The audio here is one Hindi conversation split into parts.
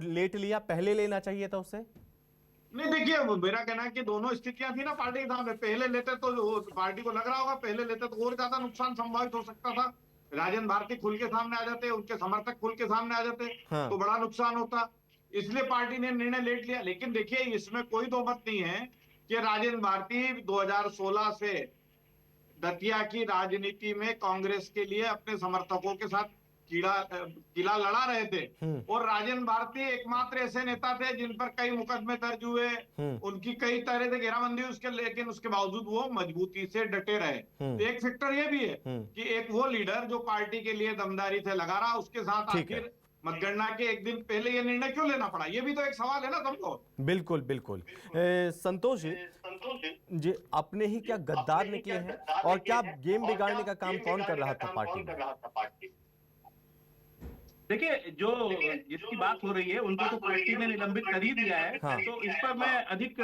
लेट लिया, पहले लेना चाहिए था उसे? नहीं देखिए, मेरा कहना है कि दोनों स्थितियां थी ना पार्टी के सामने। पहले लेते तो पार्टी को लग रहा होगा, पहले लेते तो और ज्यादा नुकसान संभावित हो सकता था। राजेंद्र भारती खुल के सामने आ जाते, उनके समर्थक खुल के सामने आ जाते, हाँ। तो बड़ा नुकसान होता। इसलिए पार्टी ने निर्णय लेट लिया। लेकिन देखिए, इसमें कोई दो मत नहीं है कि राजेंद्र भारती 2016 से दतिया की राजनीति में कांग्रेस के लिए अपने समर्थकों के साथ किला लड़ा रहे थे। हम्म। और राजेंद्र भारती एकमात्र ऐसे नेता थे जिन पर कई मुकदमे दर्ज हुए, हम्म। उनकी कई तरह से घेराबंदी उसके, लेकिन उसके बावजूद वो मजबूती से डटे रहे। हम्म। तो एक फैक्टर ये भी है हम्म। कि एक वो लीडर जो पार्टी के लिए दमदारी से लगा रहा, उसके साथ ठीक है। आखिर मतगणना के एक दिन पहले ये निर्णय क्यों लेना पड़ा, ये भी तो एक सवाल है ना सबको। बिल्कुल बिल्कुल। संतोष जी, जी अपने ही क्या गद्दार निकले हैं, और क्या गेम बिगाड़ने का काम कौन कर रहा था पार्टी में? देखिए, जो जिसकी बात हो रही है उनको तो पार्टी ने निलंबित कर ही दिया है। हाँ। तो इस पर मैं अधिक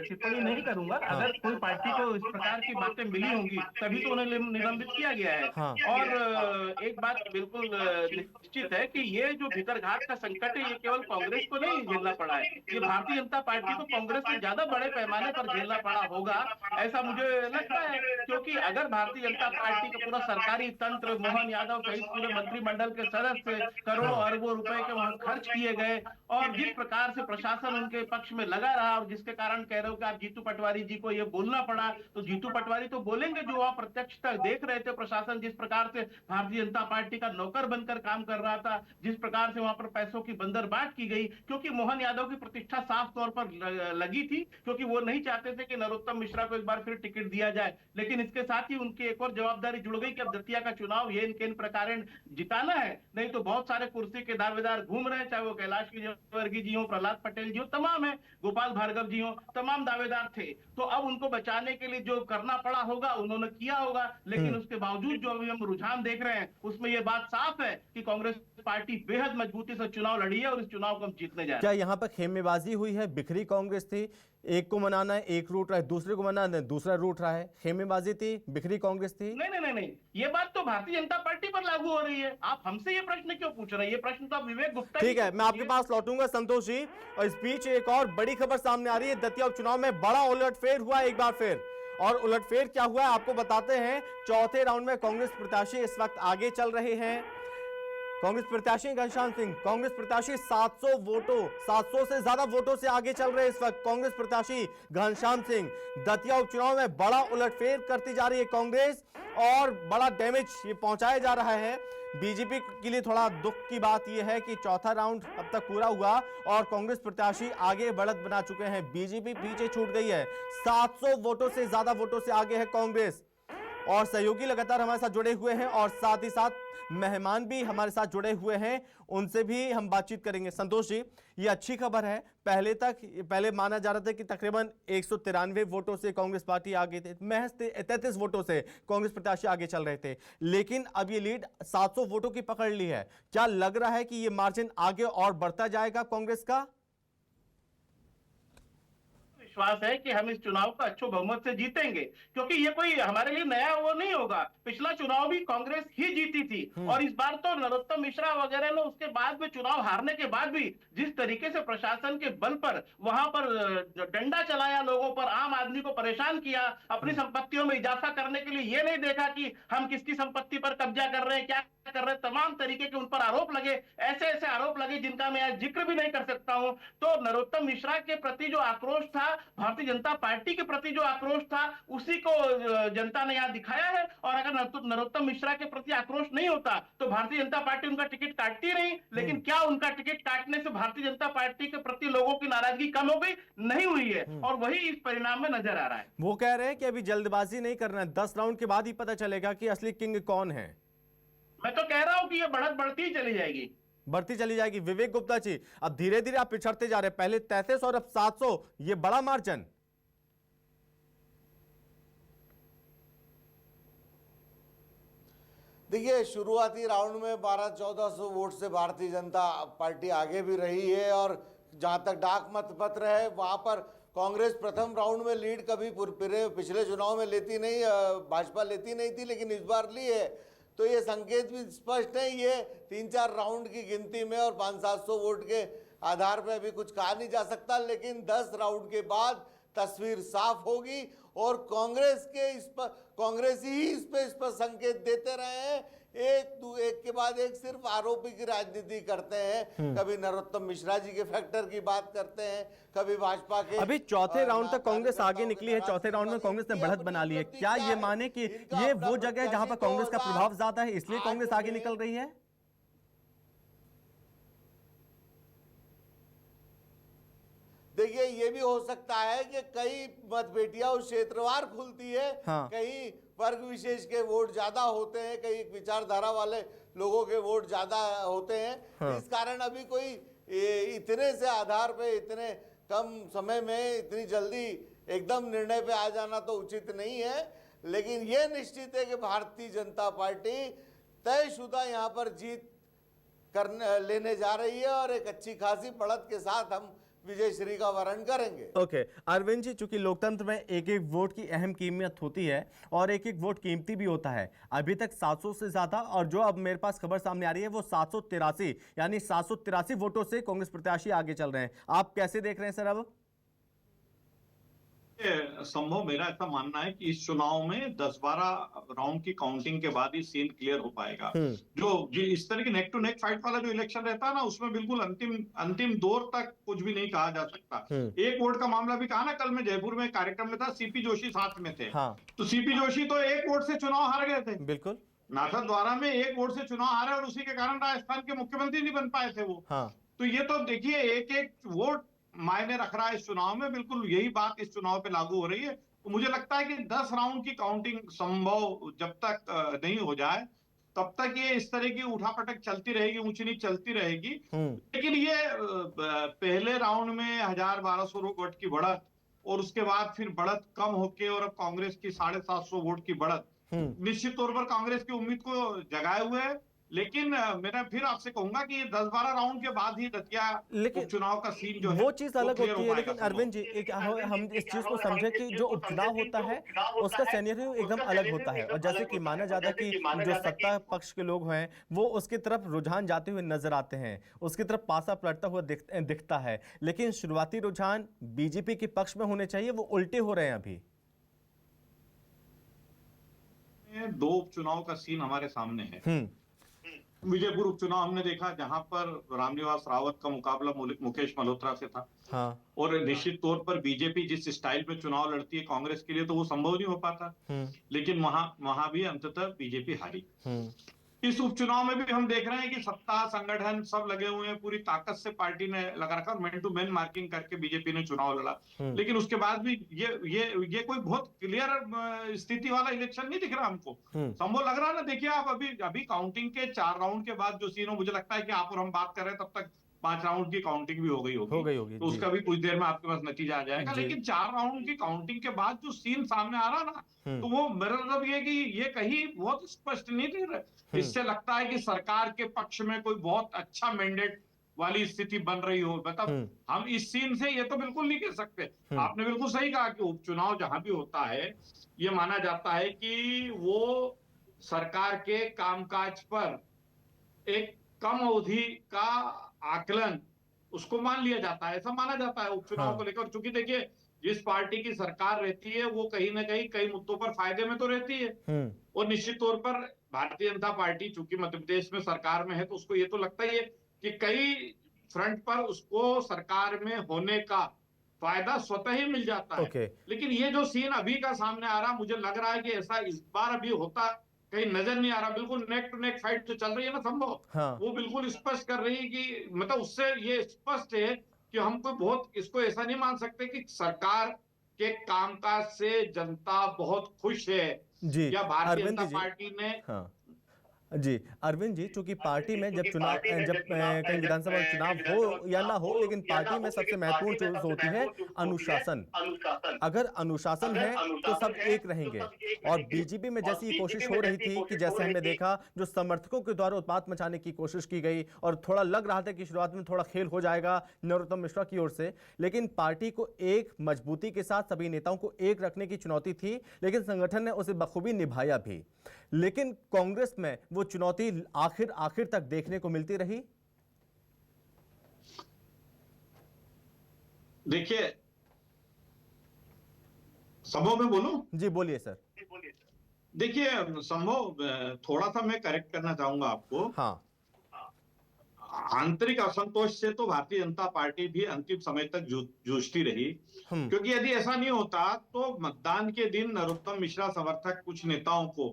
टिप्पणी नहीं करूंगा। हाँ। अगर कोई पार्टी को इस प्रकार की बातें मिली होंगी तभी तो उन्हें निलंबित किया गया है। हाँ। और एक बात बिल्कुल निश्चित है कि ये जो भीतरघात का संकट है ये केवल कांग्रेस को नहीं झेलना पड़ा है, ये भारतीय जनता पार्टी को कांग्रेस से ज्यादा बड़े पैमाने पर झेलना पड़ा होगा, ऐसा मुझे लगता है। क्योंकि अगर भारतीय जनता पार्टी का पूरा सरकारी तंत्र, मोहन यादव सहित पूरे मंत्रिमंडल के सदस्य, करोड़ों अरबों रुपए के वहां खर्च किए गए, और जिस प्रकार से प्रशासन उनके पक्ष में लगा रहा, और जिसके कारण कह रहे हो कि आप जीतू पटवारी जी को ये बोलना पड़ा, तो जीतू पटवारी तो बोलेंगे जो वहां प्रत्यक्ष तक देख रहे थे प्रशासन जिस प्रकार से भारतीय जनता पार्टी का नौकर बनकर काम कर रहा था, जिस प्रकार से वहां पर पैसों की बंदरबाट की गई। क्योंकि मोहन यादव की प्रतिष्ठा साफ तौर पर लगी थी, क्योंकि वो नहीं चाहते थे कि नरोत्तम मिश्रा को एक बार फिर टिकट दिया जाए। लेकिन इसके साथ ही उनकी एक और जवाबदारी जुड़ गई कि अब दतिया का चुनाव ये इनके इन प्रकार जिताना है, नहीं तो बहुत सारे कुर्सी के दावेदार घूम रहे हैं, चाहे वो कैलाश विजयवर्गीय जी हो, प्रहलाद पटेल जी हो, तमाम है, गोपाल भार्गव जी हो, तमाम दावेदार थे। तो अब उनको बचाने के लिए जो करना पड़ा होगा उन्होंने किया होगा। लेकिन उसके बावजूद जो अभी हम रुझान देख रहे हैं उसमें यह बात साफ है कि कांग्रेस पार्टी बेहद मजबूती से चुनाव लड़ी है और इस चुनाव को हम जीतने जा रहे हैं। क्या यहाँ पर खेमेबाजी हुई है? बिखरी कांग्रेस थी, एक को मनाना है एक रूट रहा है, दूसरे को मनाना है दूसरा रूट रहा है। खेमेबाजी थी, बिखरी कांग्रेस थी? नहीं नहीं नहीं नहीं, ये बात तो भारतीय जनता पार्टी पर लागू हो रही है। आप हमसे ये प्रश्न क्यों पूछ रहे हैं? ये प्रश्न तो आप विवेक गुप्ता ठीक है, मैं आपके पास लौटूंगा संतोष जी। और इस बीच एक और बड़ी खबर सामने आ रही है, दतिया उपचुनाव में बड़ा उलटफेर हुआ एक बार फिर। और उलटफेर क्या हुआ है आपको बताते हैं। चौथे राउंड में कांग्रेस प्रत्याशी इस वक्त आगे चल रहे हैं। कांग्रेस प्रत्याशी घनश्याम सिंह, कांग्रेस प्रत्याशी 700 से ज्यादा वोटों से आगे चल रहे हैं इस वक्त। कांग्रेस प्रत्याशी घनश्याम सिंह, दतिया उपचुनाव में बड़ा उलटफेर करती जा रही है कांग्रेस, और बड़ा डैमेज ये पहुंचाया जा रहा है। बीजेपी के लिए थोड़ा दुख की बात यह है कि चौथा राउंड अब तक पूरा हुआ और कांग्रेस प्रत्याशी आगे बढ़त बना चुके हैं, बीजेपी पीछे छूट गई है। 700 वोटों से ज्यादा वोटों से आगे है कांग्रेस। और सहयोगी लगातार हमारे साथ जुड़े हुए हैं, और साथ ही साथ मेहमान भी हमारे साथ जुड़े हुए हैं, उनसे भी हम बातचीत करेंगे। संतोष जी, ये अच्छी खबर है। पहले माना जा रहा था कि तकरीबन 193 वोटों से कांग्रेस पार्टी आगे थे, महज 33 वोटों से कांग्रेस प्रत्याशी आगे चल रहे थे, लेकिन अब ये लीड 700 वोटों की पकड़ ली है। क्या लग रहा है कि ये मार्जिन आगे और बढ़ता जाएगा कांग्रेस का? विश्वास है कि हम इस चुनाव को अच्छे बहुमत से जीतेंगे, क्योंकि ये कोई हमारे लिए नया वो नहीं होगा। पिछला चुनाव भी कांग्रेस ही जीती थी, और इस बार तो नरोत्तम मिश्रा वगैरह ने उसके बाद में चुनाव हारने के बाद भी जिस तरीके से प्रशासन के बल पर वहां पर डंडा चलाया, लोगों पर, आम आदमी को परेशान किया, अपनी संपत्तियों में इजाफा करने के लिए ये नहीं देखा कि हम किसकी संपत्ति पर कब्जा कर रहे हैं, क्या कर रहे हैं, तमाम तरीके के उन पर आरोप लगे, ऐसे ऐसे आरोप लगे जिनका मैं आज जिक्र भी नहीं कर सकता हूं। तो नरोत्तम मिश्रा के प्रति जो आक्रोश था, भारतीय जनता पार्टी के प्रति जो आक्रोश था, उसी को जनता ने यहां दिखाया है। और अगर नरोत्तम मिश्रा के प्रति आक्रोश नहीं होता तो भारतीय जनता पार्टी उनका टिकट काटती नहीं। लेकिन क्या उनका टिकट काटने से भारतीय जनता पार्टी के प्रति लोगों की नाराजगी कम हो गई? नहीं हुई है, और वही इस परिणाम में नजर आ रहा है। वो कह रहे हैं कि अभी जल्दबाजी नहीं करना है, 10 राउंड के बाद ही पता चलेगा कि असली किंग कौन है। मैं तो कह रहा हूं कि यह बढ़त बढ़ती ही चली जाएगी, बढ़ती चली जाएगी। विवेक गुप्ता जी, अब धीरे धीरे आप पिछड़ते जा रहे हैं, पहले 33 और अब 700, ये बड़ा मार्जिन। देखिए, शुरुआती राउंड में 1200-1400 वोट से भारतीय जनता पार्टी आगे भी रही है, और जहां तक डाक मत पत्र है वहां पर कांग्रेस प्रथम राउंड में लीड कभी पिछले चुनाव में लेती नहीं, भाजपा लेती नहीं थी, लेकिन इस बार ली है। तो ये संकेत भी स्पष्ट है, ये 3-4 राउंड की गिनती में और 500-700 वोट के आधार पे अभी कुछ कहा नहीं जा सकता, लेकिन 10 राउंड के बाद तस्वीर साफ होगी और कांग्रेस ही इस पर संकेत देते रहे हैं, एक के बाद एक सिर्फ आरोपी की राजनीति करते हैं। कभी नरोत्तम मिश्रा जी के फैक्टर की बात करते हैं, कभी भाजपा के। अभी चौथे राउंड तक कांग्रेस आगे निकली है, चौथे राउंड में कांग्रेस ने बढ़त बना ली है। क्या ये माने कि ये वो जगह है जहां पर कांग्रेस का प्रभाव ज्यादा है, इसलिए कांग्रेस आगे निकल रही है? देखिए, ये भी हो सकता है कि कई मतपेटियां उस क्षेत्रवार खुलती है। हाँ। कहीं वर्ग विशेष के वोट ज्यादा होते हैं, कई विचारधारा वाले लोगों के वोट ज्यादा होते हैं। हाँ। इस कारण अभी कोई इतने से आधार पे इतने कम समय में इतनी जल्दी एकदम निर्णय पे आ जाना तो उचित नहीं है। लेकिन ये निश्चित है कि भारतीय जनता पार्टी तयशुदा यहाँ पर जीत लेने जा रही है और एक अच्छी खासी बढ़त के साथ हम विजय श्री का वर्ण करेंगे। ओके अरविंद जी, चूंकि लोकतंत्र में एक एक वोट की अहम कीमत होती है और एक एक वोट कीमती भी होता है। अभी तक 700 से ज्यादा, और जो अब मेरे पास खबर सामने आ रही है वो 783 यानी 783 वोटों से कांग्रेस प्रत्याशी आगे चल रहे हैं। आप कैसे देख रहे हैं सर? अब संभव मेरा ऐसा मानना है कि इस चुनाव में 10-12 राउंड की काउंटिंग के बाद ही सीन क्लियर हो पाएगा। जो इस तरह की नेक टू नेक फाइट वाला जो इलेक्शन रहता है ना, उसमें बिल्कुल अंतिम दौर तक कुछ भी नहीं कहा जा सकता। एक वोट का मामला भी कहा ना, कल मैं जयपुर में कार्यक्रम में था, सीपी जोशी साथ में थे। हाँ। तो सीपी जोशी तो एक वोट से चुनाव हार गए थे। बिल्कुल, नाथद्वारा में एक वोट से चुनाव हारे और उसी के कारण राजस्थान के मुख्यमंत्री नहीं बन पाए थे वो। हाँ। तो ये तो देखिए, एक एक वोट मायने रख रहा है इस चुनाव में। बिल्कुल यही बात इस चुनाव पे लागू हो रही है। तो मुझे लगता है कि 10 राउंड की काउंटिंग संभव जब तक नहीं हो जाए तब तक ये इस तरह की उठापटक चलती रहेगी, ऊंच नीच चलती रहेगी। लेकिन ये पहले राउंड में 1000-1200 वोट की बढ़त और उसके बाद फिर बढ़त कम होके और अब कांग्रेस की 750 वोट की बढ़त निश्चित तौर पर कांग्रेस की उम्मीद को जगाए हुए है। लेकिन मैं फिर आपसे कहूंगा कि 10-12 राउंड के बाद ही दतिया उपचुनाव का सीन जो है वो चीज अलग होती है। लेकिन अरविंद जी, एक हम इस चीज को समझे कि जो उपचुनाव होता है उसका सिनेरियो एकदम अलग होता है, और जैसे कि माना जाता है कि जो सत्ता पक्ष के लोग हैं वो उसकी तरफ रुझान जाते हुए नजर आते हैं, उसकी तरफ पासा पलटता हुआ दिखता है। लेकिन शुरुआती रुझान बीजेपी के पक्ष में होने चाहिए, वो उल्टे हो रहे हैं। अभी 2 उपचुनाव का सीन हमारे सामने है। विजयपुर उपचुनाव हमने देखा, जहां पर रामनिवास रावत का मुकाबला मुकेश मल्होत्रा से था। हाँ। और निश्चित तौर पर बीजेपी जिस स्टाइल में चुनाव लड़ती है कांग्रेस के लिए, तो वो संभव नहीं हो पाता। लेकिन वहां भी अंततः बीजेपी हारी। इस उपचुनाव में भी हम देख रहे हैं कि सत्ता संगठन सब लगे हुए हैं, पूरी ताकत से पार्टी ने लगा रखा, मैन टू मैन मार्किंग करके बीजेपी ने चुनाव लड़ा। लेकिन उसके बाद भी ये कोई बहुत क्लियर स्थिति वाला इलेक्शन नहीं दिख रहा हमको। संभव लग रहा है ना। देखिए आप अभी काउंटिंग के 4 राउंड के बाद जो सीन हो, मुझे लगता है कि आप और हम बात कर रहे हैं तब तक 5 राउंड की काउंटिंग भी हो गई होगी। तो उसका भी कुछ देर में आपके पास नतीजा आ जाएगा। लेकिन 4 राउंड की काउंटिंग के बाद जो सीन सामने आ रहा ना, तो वो मेरा मतलब ये कि ये कहीं बहुत स्पष्ट नहीं दिख रहा। इससे लगता है कि सरकार के पक्ष में कोई बहुत अच्छा मैंडेट वाली स्थिति बन रही हो। मतलब हम इस सीन से ये तो बिल्कुल नहीं कह सकते। आपने बिल्कुल सही कहा कि उपचुनाव जहां भी होता है, ये माना जाता है कि वो सरकार के कामकाज पर एक कम अवधि का आकलन उसको मान लिया जाता है, ऐसा माना जाता है उपचुनाव को लेकर। चूंकि देखिए, जिस पार्टी की सरकार रहती है वो कहीं ना कहीं कई मुद्दों पर फायदे में तो रहती है। और निश्चित तौर पर भारतीय जनता पार्टी चूंकि मध्य प्रदेश में सरकार में है, तो उसको ये तो लगता ही है कि कई फ्रंट पर उसको सरकार में होने का फायदा स्वतः ही मिल जाता है। लेकिन ये जो सीन अभी का सामने आ रहा, मुझे लग रहा है कि ऐसा इस बार अभी होता कहीं नजर नहीं आ रहा। बिल्कुल नेक टू नेक फाइट जो चल रही है ना संभव, वो बिल्कुल स्पष्ट कर रही है कि मतलब उससे ये स्पष्ट है कि हम कोई बहुत इसको ऐसा नहीं मान सकते कि सरकार के कामकाज से जनता बहुत खुश है या भारतीय जनता पार्टी ने। जी अरविंद जी, चूंकि पार्टी में जब कहीं विधानसभा चुनाव हो या ना हो, लेकिन पार्टी में सबसे महत्वपूर्ण चीज होती है अनुशासन। अगर अनुशासन है तो सब एक रहेंगे। और बीजेपी में जैसी कोशिश हो रही थी कि जैसे हमने देखा, जो समर्थकों के द्वारा उत्पात मचाने की कोशिश की गई और थोड़ा लग रहा था कि शुरुआत में थोड़ा खेल हो जाएगा नरोत्तम मिश्रा की ओर से, लेकिन पार्टी को एक मजबूती के साथ सभी नेताओं को एक रखने की चुनौती थी, लेकिन संगठन ने उसे बखूबी निभाया भी। लेकिन कांग्रेस में वो चुनौती आखिर तक देखने को मिलती रही। देखिए, संभव में बोलूं? जी बोलिए सर। देखिए, संभव थोड़ा सा मैं करेक्ट करना चाहूंगा आपको। हाँ। आंतरिक असंतोष से तो भारतीय जनता पार्टी भी अंतिम समय तक जूझती रही, क्योंकि यदि ऐसा नहीं होता तो मतदान के दिन नरोत्तम मिश्रा समर्थक कुछ नेताओं को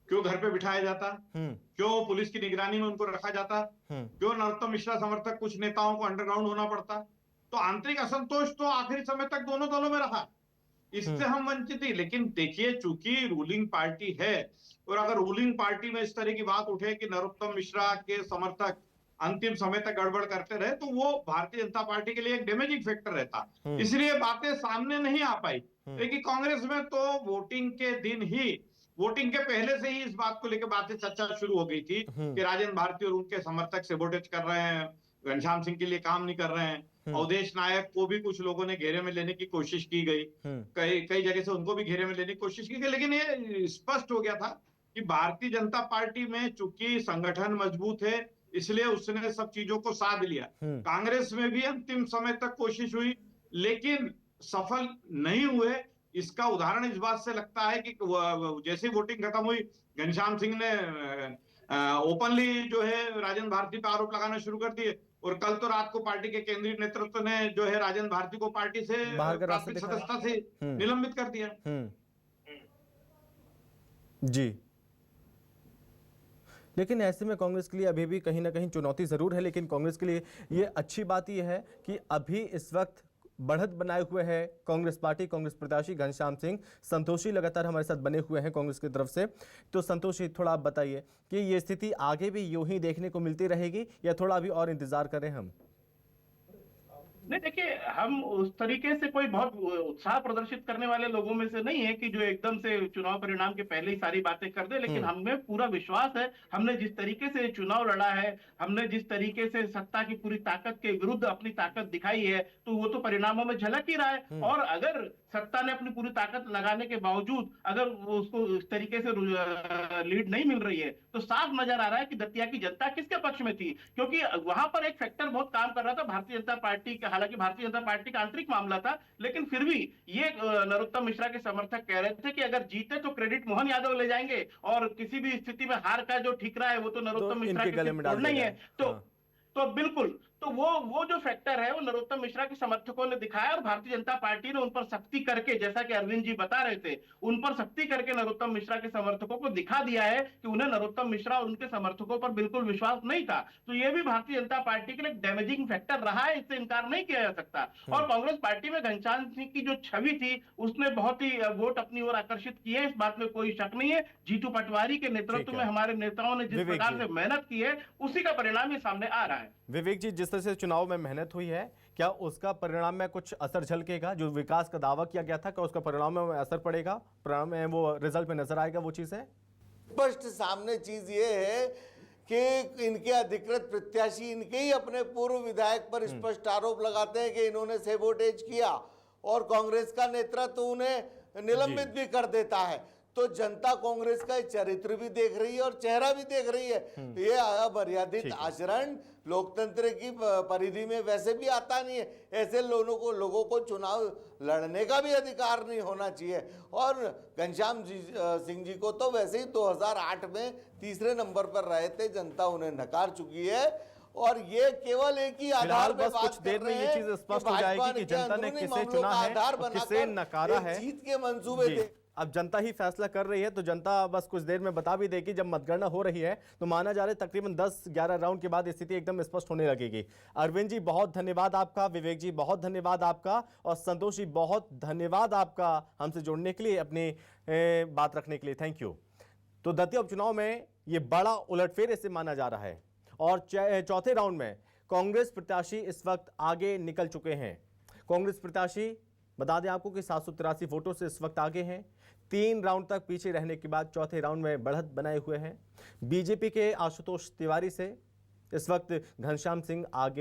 क्यों घर पे बिठाया जाता, क्यों पुलिस की निगरानी में उनको रखा जाता, क्यों नरोत्तम मिश्रा समर्थक कुछ नेताओं को अंडरग्राउंड होना पड़ता। तो आंतरिक असंतोष तो आखिरी समय तक दोनों दलों में रहा, इससे हम वंचित ही। लेकिन देखिए, चूंकि रूलिंग पार्टी है, और अगर रूलिंग पार्टी में इस तरह की बात उठे कि नरोत्तम मिश्रा के समर्थक अंतिम समय तक गड़बड़ करते रहे, तो वो भारतीय जनता पार्टी के लिए एक डैमेजिंग फैक्टर रहता, इसलिए बातें सामने नहीं आ पाई। लेकिन कांग्रेस में तो वोटिंग के दिन ही, वोटिंग के पहले से ही इस बात को लेकर बातें चर्चा शुरू हो गई थी कि राजेंद्र भारती और उनके समर्थक सेबोटेज कर रहे हैं, घनश्याम सिंह के लिए काम नहीं कर रहे हैं। अवधेश नायक को भी कुछ लोगों ने घेरे में लेने की कोशिश की गई, कई जगह से उनको भी घेरे में लेने की कोशिश की गई, लेकिन ये स्पष्ट हो गया था कि भारतीय जनता पार्टी में चूंकि संगठन मजबूत है, इसलिए उसने सब चीजों को साध लिया। कांग्रेस में भी अंतिम समय तक कोशिश हुई, लेकिन सफल नहीं हुए। इसका उदाहरण इस बात से लगता है कि जैसे वोटिंग खत्म हुई, घनश्याम सिंह ने ओपनली जो है राजेंद्र भारती पर आरोप लगाना शुरू कर दिए, और कल तो रात को पार्टी के केंद्रीय नेतृत्व ने जो है राजेंद्र भारती को पार्टी से प्राथमिक सदस्यता से निलंबित कर दिया। जी, लेकिन ऐसे में कांग्रेस के लिए अभी भी कहीं ना कहीं चुनौती जरूर है, लेकिन कांग्रेस के लिए ये अच्छी बात यह है कि अभी इस वक्त बढ़त बनाए हुए है कांग्रेस पार्टी। कांग्रेस प्रत्याशी घनश्याम सिंह संतोषी लगातार हमारे साथ बने हुए हैं कांग्रेस की तरफ से। तो संतोषी, थोड़ा आप बताइए कि ये स्थिति आगे भी यूं ही देखने को मिलती रहेगी या थोड़ा अभी और इंतजार करें हम? नहीं, देखिए, हम उस तरीके से कोई बहुत उत्साह प्रदर्शित करने वाले लोगों में से नहीं है कि जो एकदम से चुनाव परिणाम के पहले ही सारी बातें कर दे, लेकिन हमें पूरा विश्वास है। हमने जिस तरीके से चुनाव लड़ा है, हमने जिस तरीके से सत्ता की पूरी ताकत के विरुद्ध अपनी ताकत दिखाई है, तो वो तो परिणामों में झलक ही रहा है। और अगर सत्ता ने अपनी पूरी ताकत लगाने के बावजूद अगर उसको इस तरीके से लीड नहीं मिल रही है, तो साफ नजर आ रहा है कि दतिया की जनता किसके पक्ष में थी। क्योंकि वहां पर एक फैक्टर बहुत काम कर रहा था भारतीय जनता पार्टी का, हालांकि भारतीय जनता पार्टी का आंतरिक मामला था, लेकिन फिर भी ये नरोत्तम मिश्रा के समर्थक कह रहे थे कि अगर जीते तो क्रेडिट मोहन यादव ले जाएंगे, और किसी भी स्थिति में हार का जो ठिकरा है वो तो नरोत्तम मिश्रा के छोड़ना ही है। तो बिल्कुल, तो वो जो फैक्टर है वो नरोत्तम मिश्रा के समर्थकों ने दिखाया, और भारतीय जनता पार्टी ने उन पर सख्ती करके, जैसा कि अरविंद जी बता रहे थे, उन पर सख्ती करके नरोत्तम मिश्रा के समर्थकों को दिखा दिया है कि उन्हें नरोत्तम मिश्रा और उनके समर्थकों पर बिल्कुल विश्वास नहीं था। तो ये भी भारतीय जनता पार्टी के लिए डैमेजिंग फैक्टर रहा है, इससे इनकार नहीं किया जा सकता। और कांग्रेस पार्टी में घनश्याम सिंह की जो छवि थी, उसने बहुत ही वोट अपनी ओर आकर्षित किए, इस बात में कोई शक नहीं है। जीतू पटवारी के नेतृत्व में हमारे नेताओं ने जिस प्रकार से मेहनत की है, उसी का परिणाम ये सामने आ रहा है। विवेक जी, जिस तरह से चुनाव में मेहनत हुई है, क्या उसका परिणाम में कुछ असर झलकेगा? जो विकास का दावा किया गया था, क्या उसका परिणाम में असर पड़ेगा? परिणाम में वो रिजल्ट में नजर आएगा वो चीज है? स्पष्ट सामने चीज ये है कि इनके अधिकृत प्रत्याशी इनके ही अपने पूर्व विधायक पर स्पष्ट आरोप लगाते हैं कि इन्होंने सेबोटेज किया, और कांग्रेस का नेतृत्व उन्हें निलंबित भी कर देता है। तो जनता कांग्रेस का चरित्र भी देख रही है और चेहरा भी देख रही है। ये अमर्यादित आचरण लोकतंत्र की परिधि में वैसे भी आता नहीं है। ऐसे लोगों को चुनाव लड़ने का भी अधिकार नहीं होना चाहिए। और घनश्याम सिंह जी को तो वैसे ही 2008 में तीसरे नंबर पर रहे थे, जनता उन्हें नकार चुकी है। और ये केवल एक ही आधार पर कुछ देर में ये चीज स्पष्ट हो जाएगी कि जनता ने किसे चुना है, किसे नकारा है। जीत के मंसूबे थे। अब जनता ही फैसला कर रही है, तो जनता बस कुछ देर में बता भी देगी। जब मतगणना हो रही है तो माना जा रहा है तकरीबन 10-11 राउंड के बाद स्थिति एकदम स्पष्ट होने लगेगी। अरविंद जी बहुत धन्यवाद आपका, विवेक जी बहुत धन्यवाद आपका, और संतोष जी बहुत धन्यवाद आपका हमसे जुड़ने के लिए, अपनी बात रखने के लिए। Thank you. तो दतिया उपचुनाव में ये बड़ा उलटफेर इसे माना जा रहा है, और चौथे राउंड में कांग्रेस प्रत्याशी इस वक्त आगे निकल चुके हैं। कांग्रेस प्रत्याशी बता दें आपको कि 783 वोटों से इस वक्त आगे हैं। 3 राउंड तक पीछे रहने के बाद चौथे राउंड में बढ़त बनाए हुए हैं। बीजेपी के आशुतोष तिवारी से इस वक्त घनश्याम सिंह आगे